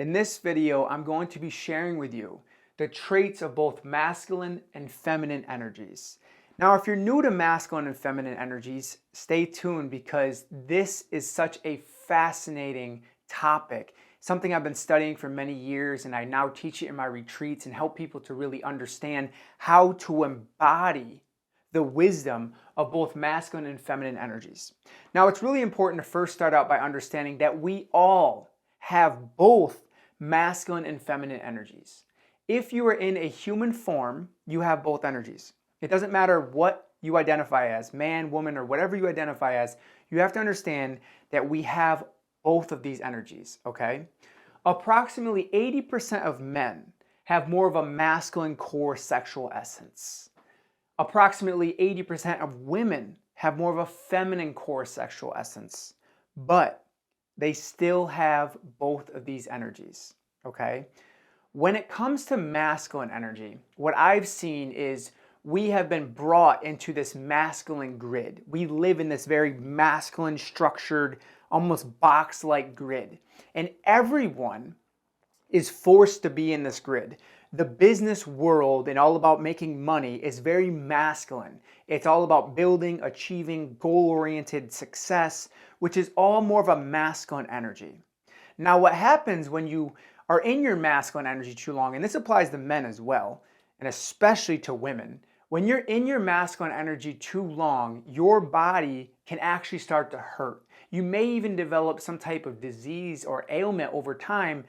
In this video, I'm going to be sharing with you the traits of both masculine and feminine energies. Now, if you're new to masculine and feminine energies, stay tuned because this is such a fascinating topic, something I've been studying for many years, and I now teach it in my retreats and help people to really understand how to embody the wisdom of both masculine and feminine energies. Now, it's really important to first start out by understanding that we all have both masculine and feminine energies. If you are in a human form, you have both energies. It doesn't matter what you identify as, man, woman, or whatever you identify as, you have to understand that we have both of these energies, okay? Approximately 80% of men have more of a masculine core sexual essence. Approximately 80% of women have more of a feminine core sexual essence, but they still have both of these energies, okay? When it comes to masculine energy, what I've seen is we have been brought into this masculine grid. We live in this very masculine, structured, almost box-like grid. And everyone is forced to be in this grid. The business world and all about making money is very masculine. It's all about building, achieving, goal-oriented success, which is all more of a masculine energy. Now, what happens when you are in your masculine energy too long, and this applies to men as well, and especially to women, when you're in your masculine energy too long, your body can actually start to hurt. You may even develop some type of disease or ailment over time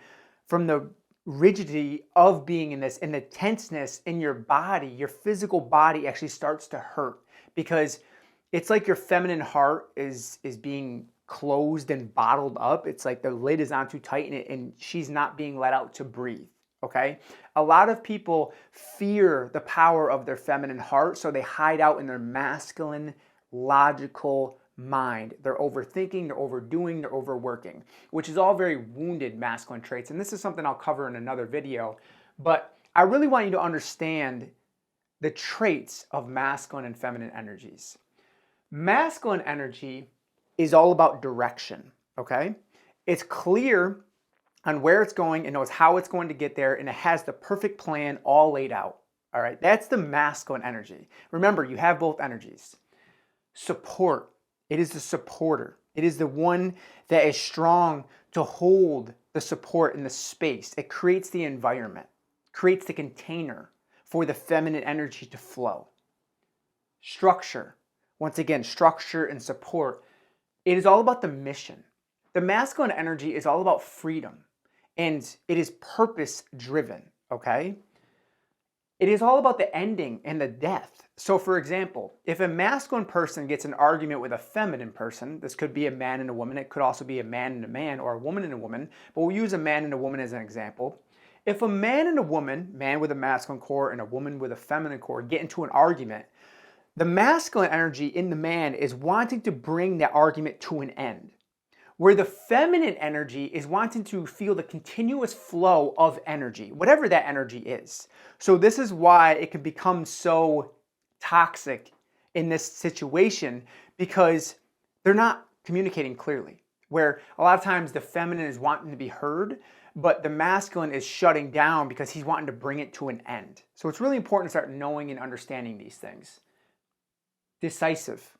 from the rigidity of being in this, and the tenseness in your body. Your physical body actually starts to hurt because it's like your feminine heart is being closed and bottled up. It's like the lid is on too tight and she's not being let out to breathe, okay? A lot of people fear the power of their feminine heart, so they hide out in their masculine, logical mind. They're overthinking, they're overdoing, they're overworking, which is all very wounded masculine traits. And this is something I'll cover in another video. But I really want you to understand the traits of masculine and feminine energies. Masculine energy is all about direction, okay? It's clear on where it's going and knows how it's going to get there, and it has the perfect plan all laid out, all right? That's the masculine energy. Remember, you have both energies. Support. It is the supporter. It is the one that is strong to hold the support in the space. It creates the environment, creates the container for the feminine energy to flow. Structure. Once again, structure and support. It is all about the mission. The masculine energy is all about freedom, and it is purpose driven, okay? It is all about the ending and the death. So for example, if a masculine person gets an argument with a feminine person, this could be a man and a woman, it could also be a man and a man or a woman and a woman, but we'll use a man and a woman as an example. If a man and a woman, man with a masculine core and a woman with a feminine core, get into an argument, the masculine energy in the man is wanting to bring that argument to an end, where the feminine energy is wanting to feel the continuous flow of energy, whatever that energy is. So this is why it can become so toxic in this situation, because they're not communicating clearly, where a lot of times the feminine is wanting to be heard, but the masculine is shutting down because he's wanting to bring it to an end. So it's really important to start knowing and understanding these things. Decisive.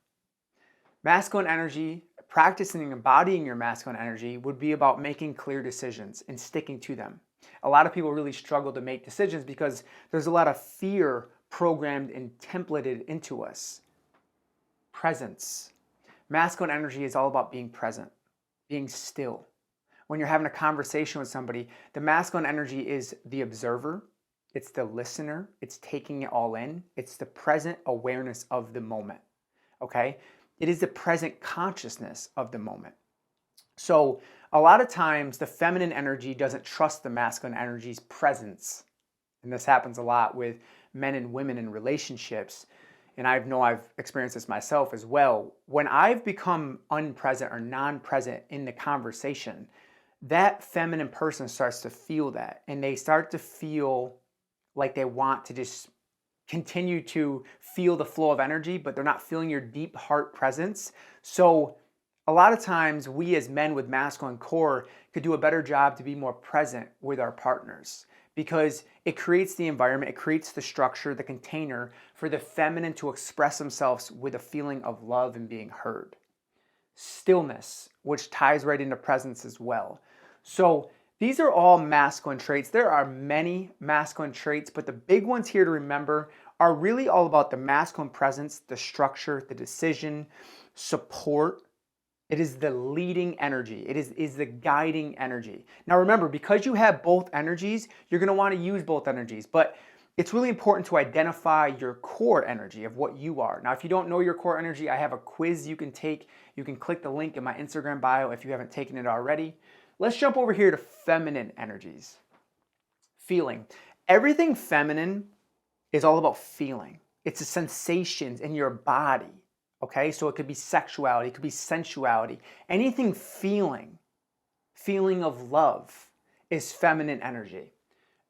Masculine energy, practicing and embodying your masculine energy would be about making clear decisions and sticking to them. A lot of people really struggle to make decisions because there's a lot of fear programmed and templated into us. Presence. Masculine energy is all about being present, being still. When you're having a conversation with somebody, the masculine energy is the observer, it's the listener, it's taking it all in, it's the present awareness of the moment, okay? It is the present consciousness of the moment. So a lot of times the feminine energy doesn't trust the masculine energy's presence. And this happens a lot with men and women in relationships. And I know I've experienced this myself as well. When I've become unpresent or non-present in the conversation, that feminine person starts to feel that. And they start to feel like they want to just continue to feel the flow of energy, but they're not feeling your deep heart presence. So a lot of times we as men with masculine core could do a better job to be more present with our partners, because it creates the environment, it creates the structure, the container for the feminine to express themselves with a feeling of love and being heard. Stillness, which ties right into presence as well. So these are all masculine traits. There are many masculine traits, but the big ones here to remember are really all about the masculine presence, the structure, the decision, support. It is the leading energy. It is the guiding energy. Now remember, because you have both energies, you're going to want to use both energies, but it's really important to identify your core energy of what you are. Now, if you don't know your core energy, I have a quiz you can take. You can click the link in my Instagram bio if you haven't taken it already. Let's jump over here to feminine energies. Feeling. Everything feminine is all about feeling. It's the sensations in your body. Okay, so it could be sexuality, it could be sensuality. Anything feeling of love is feminine energy.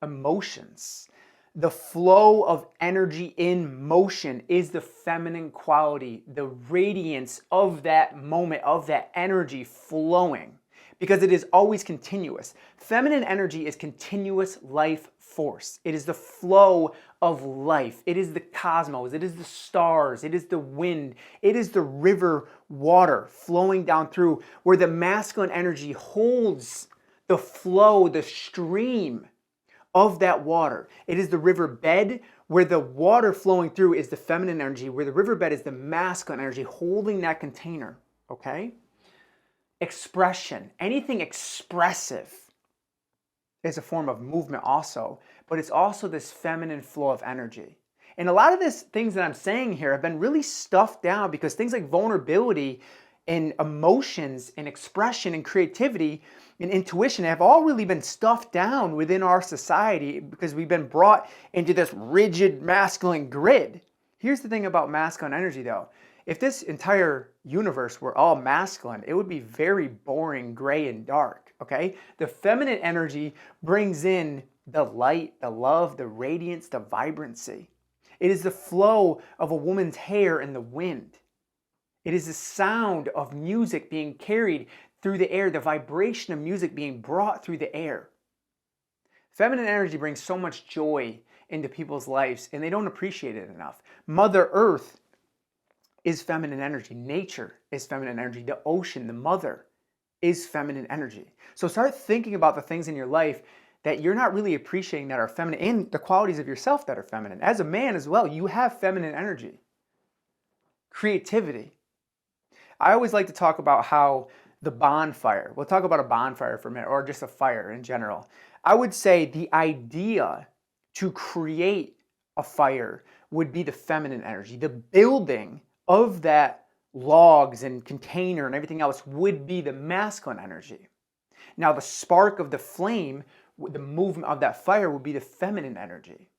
Emotions. The flow of energy in motion is the feminine quality, the radiance of that moment, of that energy flowing, because it is always continuous. Feminine energy is continuous life force. It is the flow of life. It is the cosmos. It is the stars. It is the wind. It is the river water flowing down through, where the masculine energy holds the flow, the stream of that water. It is the river bed, where the water flowing through is the feminine energy, where the riverbed is the masculine energy holding that container. Okay? Expression. Anything expressive is a form of movement also, but it's also this feminine flow of energy. And a lot of these things that I'm saying here have been really stuffed down, because things like vulnerability and emotions and expression and creativity and intuition have all really been stuffed down within our society, because we've been brought into this rigid masculine grid. Here's the thing about masculine energy though. If this entire universe were all masculine, it would be very boring, gray, and dark, okay? The feminine energy brings in the light, the love, the radiance, the vibrancy. It is the flow of a woman's hair in the wind. It is the sound of music being carried through the air, the vibration of music being brought through the air. Feminine energy brings so much joy into people's lives, and they don't appreciate it enough. Mother Earth is feminine energy. Nature is feminine energy. The ocean, the mother, is feminine energy. So start thinking about the things in your life that you're not really appreciating that are feminine, and the qualities of yourself that are feminine. As a man as well, you have feminine energy. Creativity. I always like to talk about how the bonfire, we'll talk about a bonfire for a minute, or just a fire in general. I would say the idea to create a fire would be the feminine energy. The building of that logs and container and everything else would be the masculine energy. Now the spark of the flame, the movement of that fire would be the feminine energy.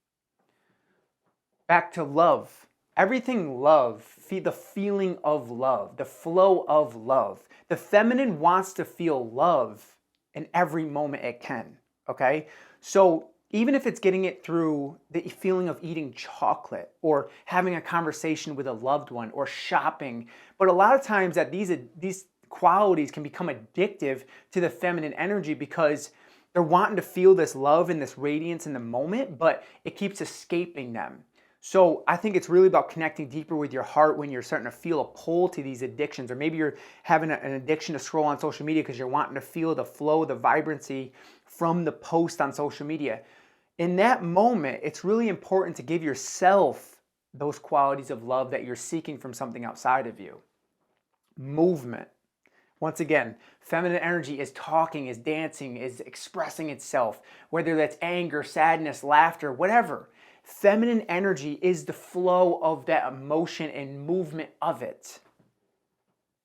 Back to love. Everything love, the feeling of love, the flow of love. The feminine wants to feel love in every moment it can, okay? So even if it's getting it through the feeling of eating chocolate or having a conversation with a loved one or shopping, but a lot of times that these qualities can become addictive to the feminine energy, because they're wanting to feel this love and this radiance in the moment, but it keeps escaping them. So I think it's really about connecting deeper with your heart when you're starting to feel a pull to these addictions, or maybe you're having an addiction to scroll on social media because you're wanting to feel the flow, the vibrancy from the post on social media. In that moment, it's really important to give yourself those qualities of love that you're seeking from something outside of you. Movement. Once again, feminine energy is talking, is dancing, is expressing itself, whether that's anger, sadness, laughter, whatever. Feminine energy is the flow of that emotion and movement of it.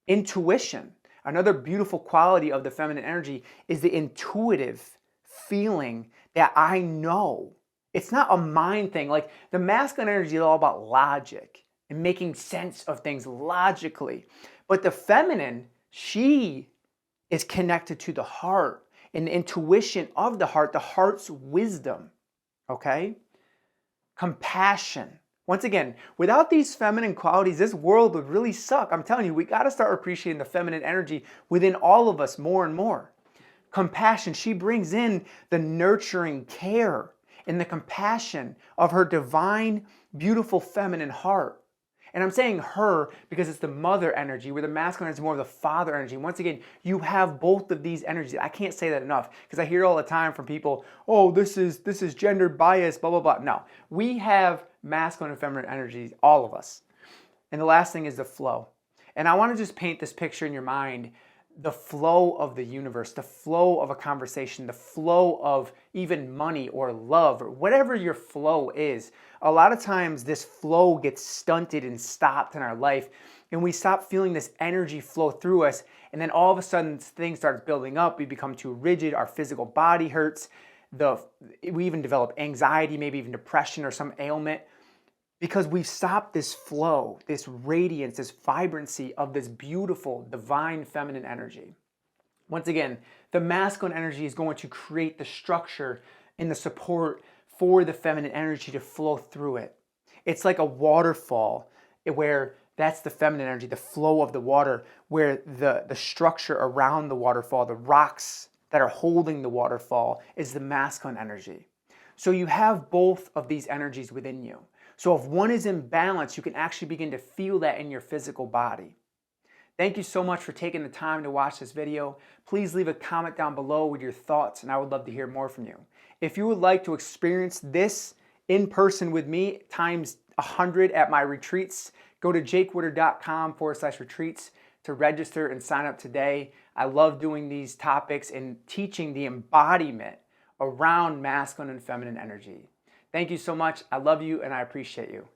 Intuition. Another beautiful quality of the feminine energy is the intuitive feeling that I know. It's not a mind thing. Like the masculine energy is all about logic and making sense of things logically. But the feminine, she is connected to the heart and the intuition of the heart's wisdom. Okay? Compassion. Once again, without these feminine qualities, this world would really suck. I'm telling you, we got to start appreciating the feminine energy within all of us more and more. Compassion, she brings in the nurturing care and the compassion of her divine, beautiful feminine heart. And I'm saying her because it's the mother energy, where the masculine is more of the father energy. Once again, you have both of these energies. I can't say that enough because I hear all the time from people, oh, this is gender bias, blah, blah, blah. No, we have masculine and feminine energies, all of us. And the last thing is the flow. And I want to just paint this picture in your mind, the flow of the universe, the flow of a conversation, the flow of even money or love or whatever your flow is. A lot of times this flow gets stunted and stopped in our life, and we stop feeling this energy flow through us, and then all of a sudden things start building up. We become too rigid, our physical body hurts, we even develop anxiety, maybe even depression or some ailment, because we've stopped this flow, this radiance, this vibrancy of this beautiful, divine feminine energy. Once again, the masculine energy is going to create the structure and the support for the feminine energy to flow through it. It's like a waterfall where that's the feminine energy, the flow of the water, where the structure around the waterfall, the rocks that are holding the waterfall, is the masculine energy. So you have both of these energies within you. So if one is in balance, you can actually begin to feel that in your physical body. Thank you so much for taking the time to watch this video. Please leave a comment down below with your thoughts, and I would love to hear more from you. If you would like to experience this in person with me times 100 at my retreats, go to jakewitter.com/retreats to register and sign up today. I love doing these topics and teaching the embodiment around masculine and feminine energy. Thank you so much. I love you and I appreciate you.